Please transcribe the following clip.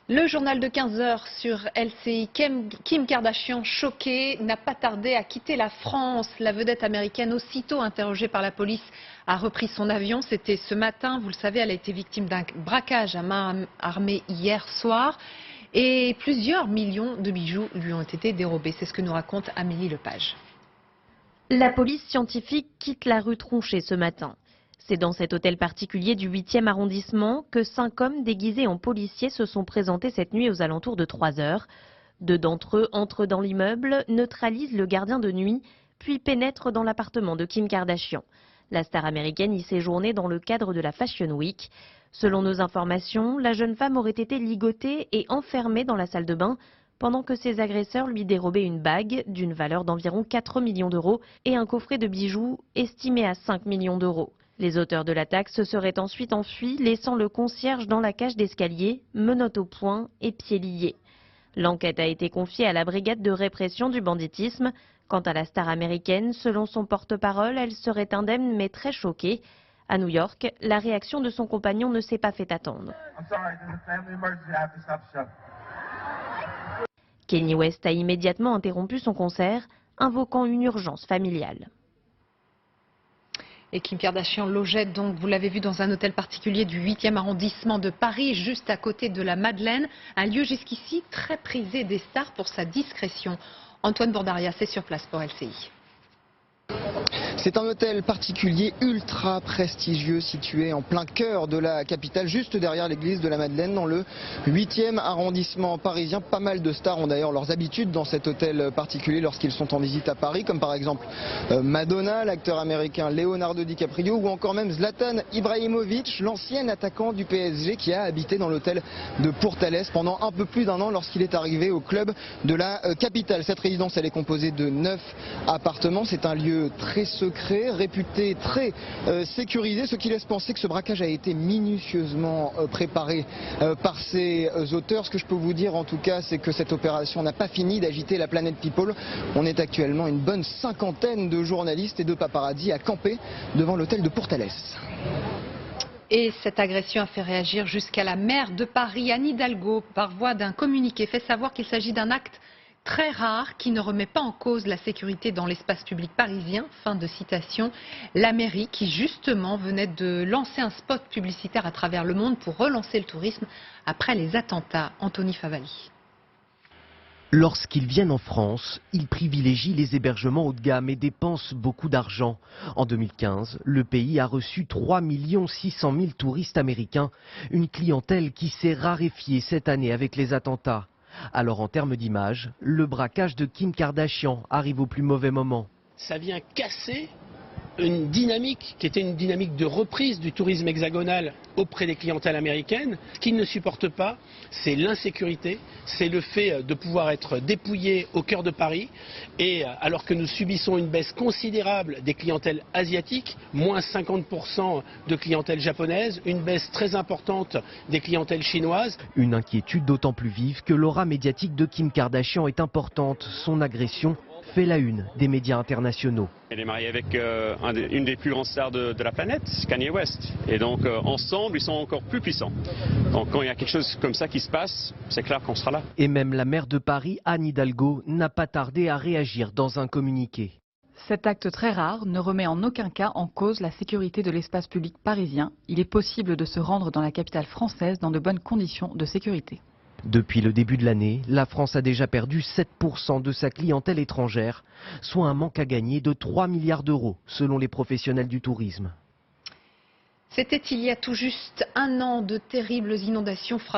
Le journal de 15 heures sur LCI. Kim Kardashian, choquée, n'a pas tardé à quitter la France. La vedette américaine, aussitôt interrogée par la police, a repris son avion. C'était ce matin. Vous le savez, elle a été victime d'un braquage à main armée hier soir. Et plusieurs millions de bijoux lui ont été dérobés. C'est ce que nous raconte Amélie Lepage. La police scientifique quitte la rue Tronchet ce matin. C'est dans cet hôtel particulier du 8e arrondissement que 5 hommes déguisés en policiers se sont présentés cette nuit aux alentours de 3 heures. 2 d'entre eux entrent dans l'immeuble, neutralisent le gardien de nuit, puis pénètrent dans l'appartement de Kim Kardashian. La star américaine y séjournait dans le cadre de la Fashion Week. Selon nos informations, la jeune femme aurait été ligotée et enfermée dans la salle de bain pendant que ses agresseurs lui dérobaient une bague d'une valeur d'environ 4 millions d'euros et un coffret de bijoux estimé à 5 millions d'euros. Les auteurs de l'attaque se seraient ensuite enfuis, laissant le concierge dans la cage d'escalier, menottes au poing et pieds liés. L'enquête a été confiée à la brigade de répression du banditisme. Quant à la star américaine, selon son porte-parole, elle serait indemne mais très choquée. À New York, la réaction de son compagnon ne s'est pas fait attendre. Kanye West a immédiatement interrompu son concert, invoquant une urgence familiale. Et Kim Kardashian logeait donc, vous l'avez vu, dans un hôtel particulier du 8e arrondissement de Paris, juste à côté de la Madeleine, un lieu jusqu'ici très prisé des stars pour sa discrétion. Antoine Bourdarias est sur place pour LCI. C'est un hôtel particulier ultra prestigieux situé en plein cœur de la capitale, juste derrière l'église de la Madeleine, dans le 8e arrondissement parisien. Pas mal de stars ont d'ailleurs leurs habitudes dans cet hôtel particulier lorsqu'ils sont en visite à Paris, comme par exemple Madonna, l'acteur américain Leonardo DiCaprio ou encore même Zlatan Ibrahimovic, l'ancien attaquant du PSG qui a habité dans l'hôtel de Pourtalès pendant un peu plus d'un an lorsqu'il est arrivé au club de la capitale. Cette résidence, elle est composée de 9 appartements. C'est un lieu très secret, réputé très sécurisé, ce qui laisse penser que ce braquage a été minutieusement préparé par ses auteurs. Ce que je peux vous dire en tout cas, c'est que cette opération n'a pas fini d'agiter la planète People. On est actuellement une bonne 50aine de journalistes et de paparazzis à camper devant l'hôtel de Pourtalès. Et cette agression a fait réagir jusqu'à la maire de Paris, Anne Hidalgo, par voie d'un communiqué, fait savoir qu'il s'agit d'un acte très rare qui ne remet pas en cause la sécurité dans l'espace public parisien. Fin de citation. La mairie qui justement venait de lancer un spot publicitaire à travers le monde pour relancer le tourisme après les attentats. Anthony Favali. Lorsqu'ils viennent en France, ils privilégient les hébergements haut de gamme et dépensent beaucoup d'argent. En 2015, le pays a reçu 3 600 000 touristes américains, une clientèle qui s'est raréfiée cette année avec les attentats. Alors en termes d'image, le braquage de Kim Kardashian arrive au plus mauvais moment. Ça vient casser une dynamique qui était une dynamique de reprise du tourisme hexagonal auprès des clientèles américaines. Ce qu'ils ne supportent pas, c'est l'insécurité, c'est le fait de pouvoir être dépouillé au cœur de Paris. Et alors que nous subissons une baisse considérable des clientèles asiatiques, moins 50% de clientèle japonaise, une baisse très importante des clientèles chinoises. Une inquiétude d'autant plus vive que l'aura médiatique de Kim Kardashian est importante. Son agression fait la une des médias internationaux. Elle est mariée avec une des plus grandes stars de la planète, Kanye West. Et donc ensemble, ils sont encore plus puissants. Donc quand il y a quelque chose comme ça qui se passe, c'est clair qu'on sera là. Et même la maire de Paris, Anne Hidalgo, n'a pas tardé à réagir dans un communiqué. Cet acte très rare ne remet en aucun cas en cause la sécurité de l'espace public parisien. Il est possible de se rendre dans la capitale française dans de bonnes conditions de sécurité. Depuis le début de l'année, la France a déjà perdu 7% de sa clientèle étrangère, soit un manque à gagner de 3 milliards d'euros, selon les professionnels du tourisme. C'était il y a tout juste un an, de terribles inondations frappent